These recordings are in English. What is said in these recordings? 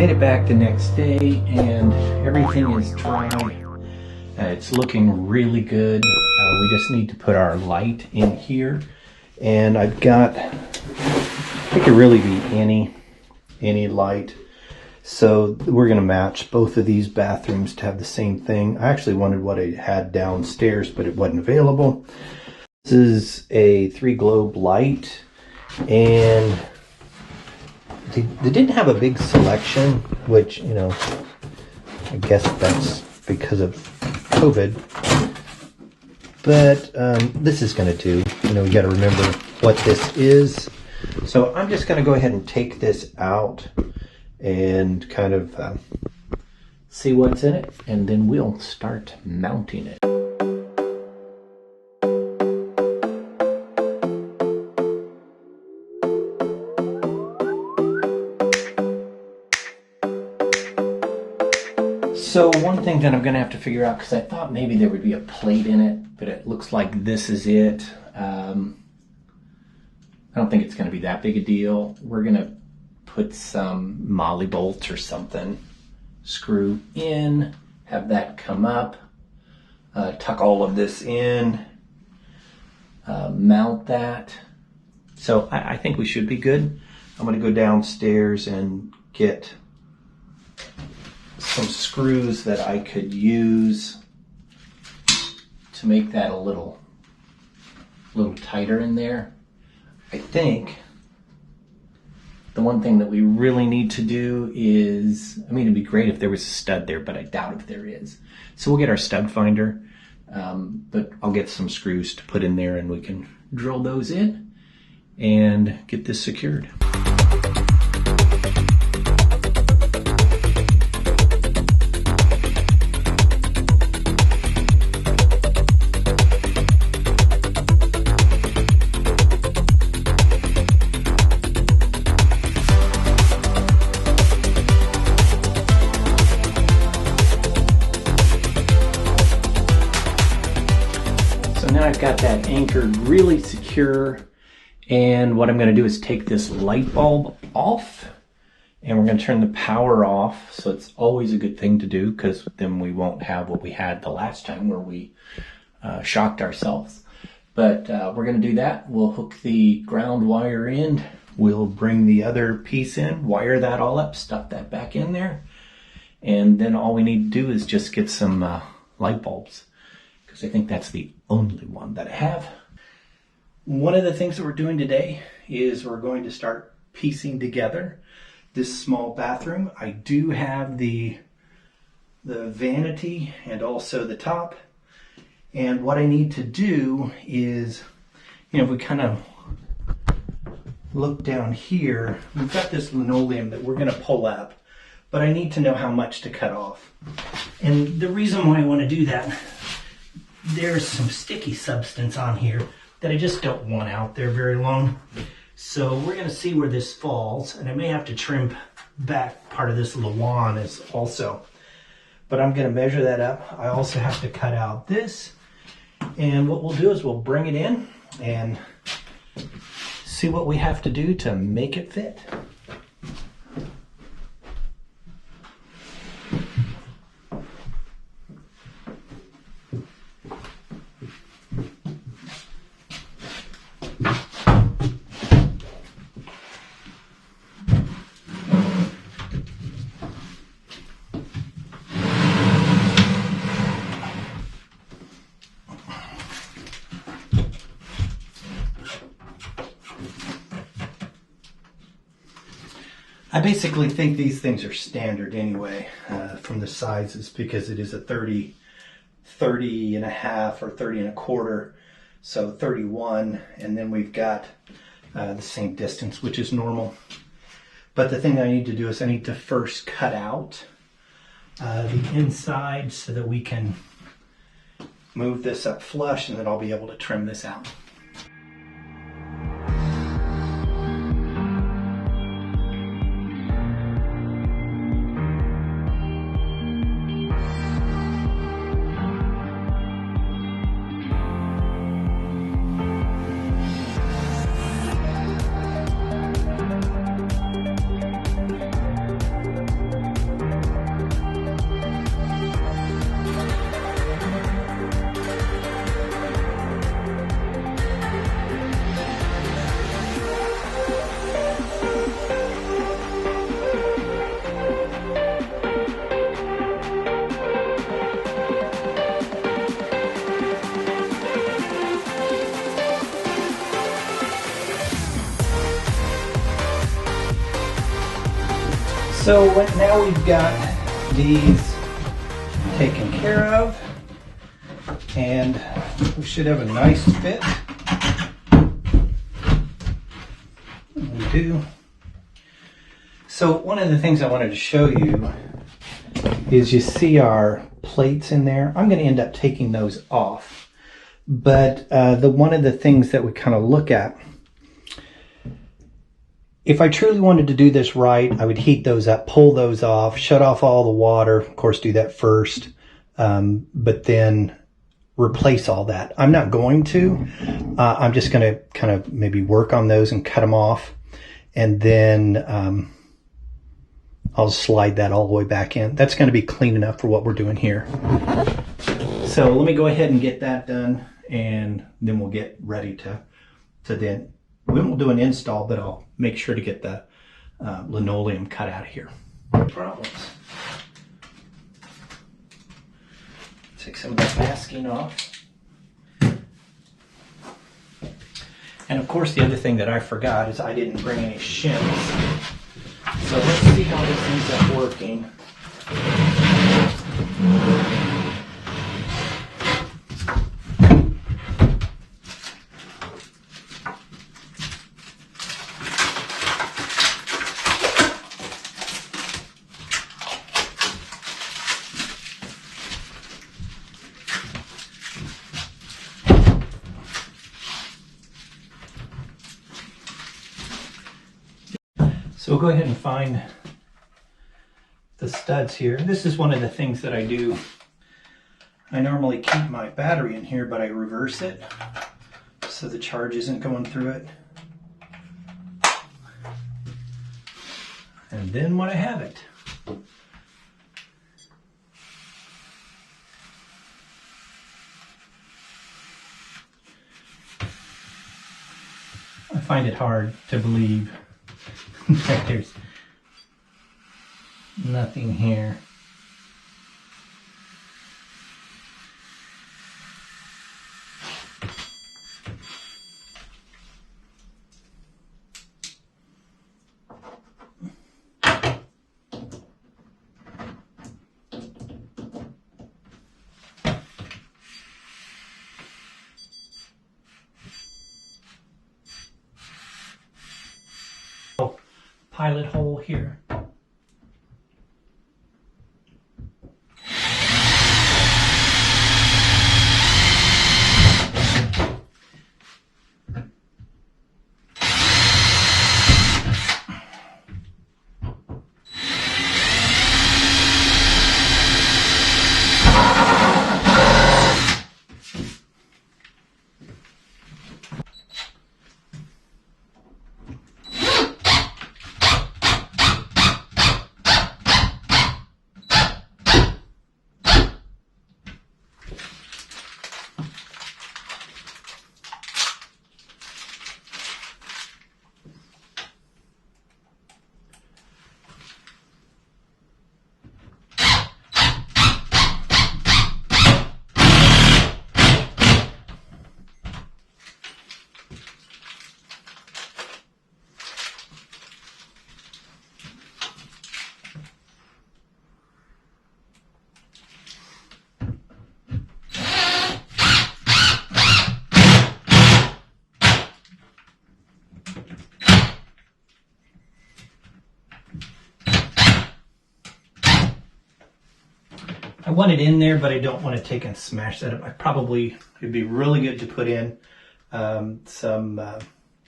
made it back the next day and everything is dry. It's looking really good. We just need to put our light in here. And I've got, it could really be any light. So we're gonna match both of these bathrooms to have the same thing. I actually wanted what I had downstairs, but it wasn't available. This is a 3-globe light, and they didn't have a big selection, which, you know, I guess that's because of COVID. But this is going to do. You know, we got to remember what this is. So I'm just going to go ahead and take this out and kind of see what's in it, and then we'll start mounting it. So one thing that I'm going to have to figure out, because I thought maybe there would be a plate in it, but it looks like this is it. I don't think it's going to be that big a deal. We're going to put some molly bolts or something, screw in, have that come up, tuck all of this in, mount that. So I think we should be good. I'm going to go downstairs and get some screws that I could use to make that a little tighter in there. I think the one thing that we really need to do is, I mean, it'd be great if there was a stud there, but I doubt if there is. So we'll get our stud finder, but I'll get some screws to put in there and we can drill those in and get this secured. Now I've got that anchored really secure, and what I'm going to do is take this light bulb off, and we're going to turn the power off. So it's always a good thing to do, because then we won't have what we had the last time where we shocked ourselves. But we're going to do that. We'll hook the ground wire in. We'll bring the other piece in, wire that all up, stuff that back in there, and then all we need to do is just get some light bulbs, because I think that's the only one that I have. One of the things that we're doing today is we're going to start piecing together this small bathroom. I do have the vanity and also the top. And what I need to do is, you know, if we kind of look down here, we've got this linoleum that we're going to pull up, but I need to know how much to cut off. And the reason why I want to do that, there's some sticky substance on here that I just don't want out there very long. So we're going to see where this falls, and I may have to trim back part of this lawn as also. But I'm going to measure that up. I also have to cut out this. And what we'll do is we'll bring it in and see what we have to do to make it fit. I basically think these things are standard anyway from the sizes, because it is a 30 and a half or 30 and a quarter, so 31, and then we've got the same distance, which is normal. But the thing I need to do is I need to first cut out the inside so that we can move this up flush, and then I'll be able to trim this out. So now we've got these taken care of, and we should have a nice fit. We do. So one of the things I wanted to show you is you see our plates in there. I'm going to end up taking those off, but one of the things that we kind of look at, if I truly wanted to do this right, I would heat those up, pull those off, shut off all the water, of course do that first, but then replace all that. I'm not going to. I'm just going to kind of maybe work on those and cut them off, and then I'll slide that all the way back in. That's going to be clean enough for what we're doing here. So let me go ahead and get that done, and then we'll get ready to then, we won't do an install, but I'll make sure to get the linoleum cut out of here. No problems. Take some of that masking off. And of course, the other thing that I forgot is I didn't bring any shims. So let's see how this ends up working. So we'll go ahead and find the studs here. This is one of the things that I do. I normally keep my battery in here, but I reverse it so the charge isn't going through it. And then when I have it, I find it hard to believe that there's nothing here. Pilot hole here. I want it in there, but I don't want to take and smash that up. It'd be really good to put in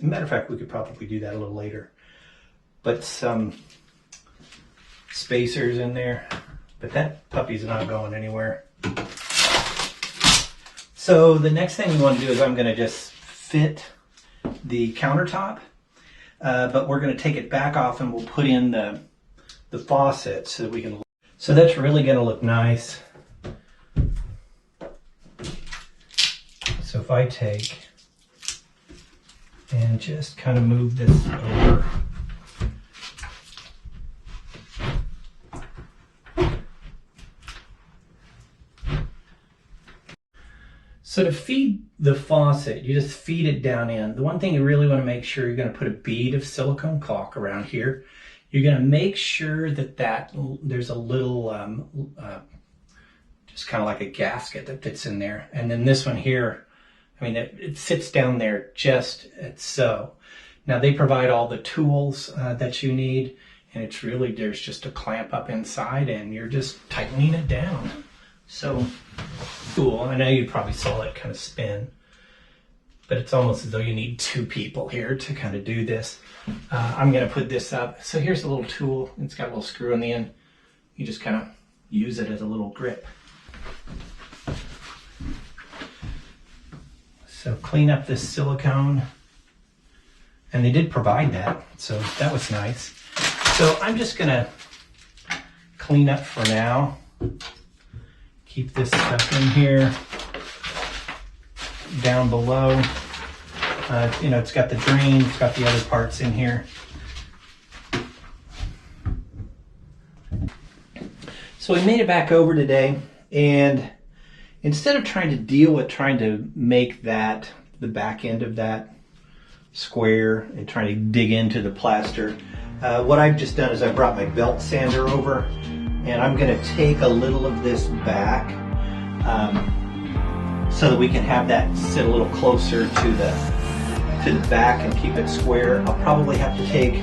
matter of fact, we could probably do that a little later, but some spacers in there, but that puppy's not going anywhere. So the next thing we want to do is I'm going to just fit the countertop, but we're going to take it back off and we'll put in the faucet so that we can. So that's really going to look nice. So if I take and just kind of move this over. So to feed the faucet, you just feed it down in. The one thing you really want to make sure you're going to put a bead of silicone caulk around here. You're going to make sure that there's a little, just kind of like a gasket that fits in there. And then this one here, I mean, it sits down there just so. Now they provide all the tools that you need, and it's really, there's just a clamp up inside and you're just tightening it down. So cool. I know you probably saw it kind of spin, but it's almost as though you need two people here to kind of do this. I'm going to put this up. So here's a little tool. It's got a little screw on the end. You just kind of use it as a little grip. So clean up this silicone. And they did provide that, so that was nice. So I'm just going to clean up for now. Keep this stuff in here. Down below. It's got the drain, it's got the other parts in here. So we made it back over today, and instead of trying to make that, the back end of that square and trying to dig into the plaster, what I've just done is I brought my belt sander over, and I'm going to take a little of this back so that we can have that sit a little closer to the back and keep it square. I'll probably have to take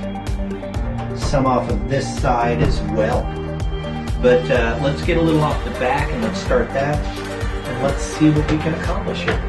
some off of this side as well, but let's get a little off the back and let's start that, and let's see what we can accomplish here.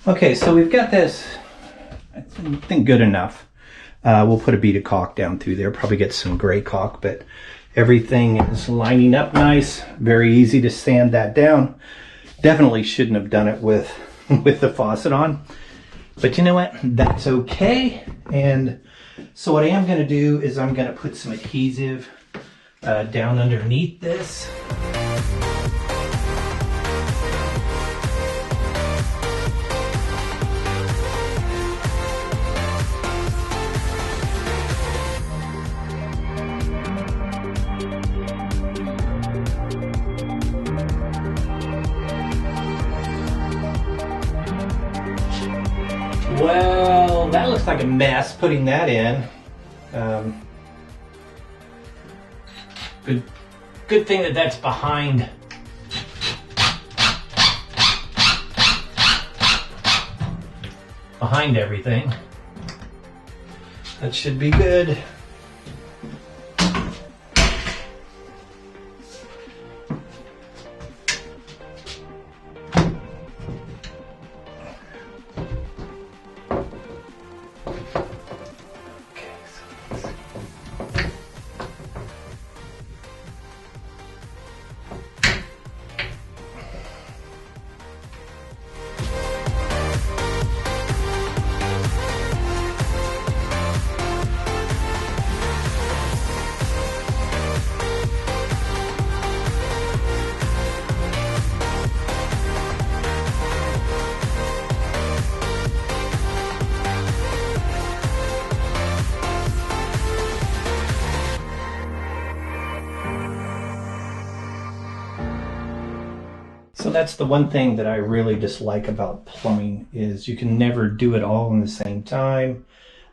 Okay, so we've got this, I think, good enough. We'll put a bead of caulk down through there, probably get some gray caulk, but everything is lining up nice. Very easy to sand that down. Definitely shouldn't have done it with the faucet on, but you know what? That's okay. And so what I am going to do is I'm going to put some adhesive down underneath this. Well, that looks like a mess putting that in. Good thing that that's behind everything. That should be good. So that's the one thing that I really dislike about plumbing, is you can never do it all in the same time.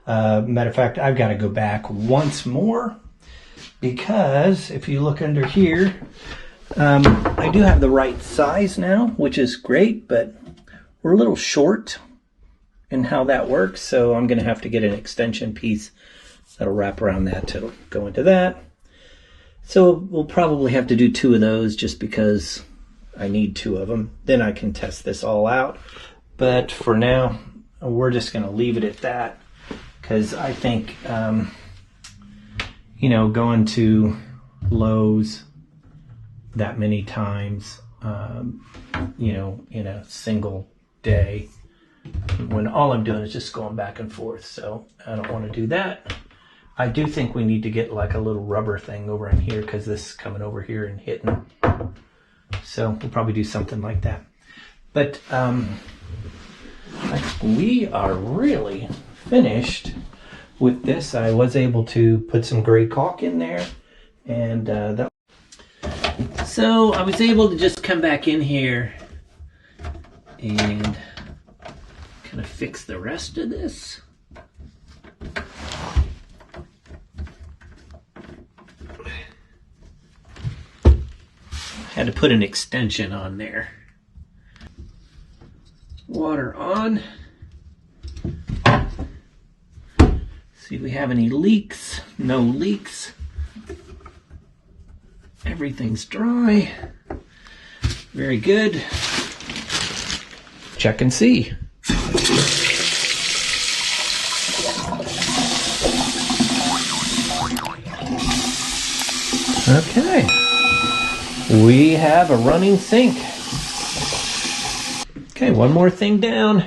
Matter of fact, I've got to go back once more, because if you look under here, I do have the right size now, which is great, but we're a little short in how that works. So I'm going to have to get an extension piece that'll wrap around that to go into that. So we'll probably have to do 2 of those just because I need 2 of them. Then I can test this all out. But for now, we're just going to leave it at that, because I think, going to Lowe's that many times, you know, in a single day, when all I'm doing is just going back and forth. So I don't want to do that. I do think we need to get like a little rubber thing over in here, because this is coming over here and hitting. So we'll probably do something like that. But we are really finished with this. I was able to put some gray caulk in there, and so I was able to just come back in here and kind of fix the rest of this. Had to put an extension on there. Water on. See if we have any leaks. No leaks. Everything's dry. Very good. Check and see. Okay. We have a running sink. Okay, one more thing down.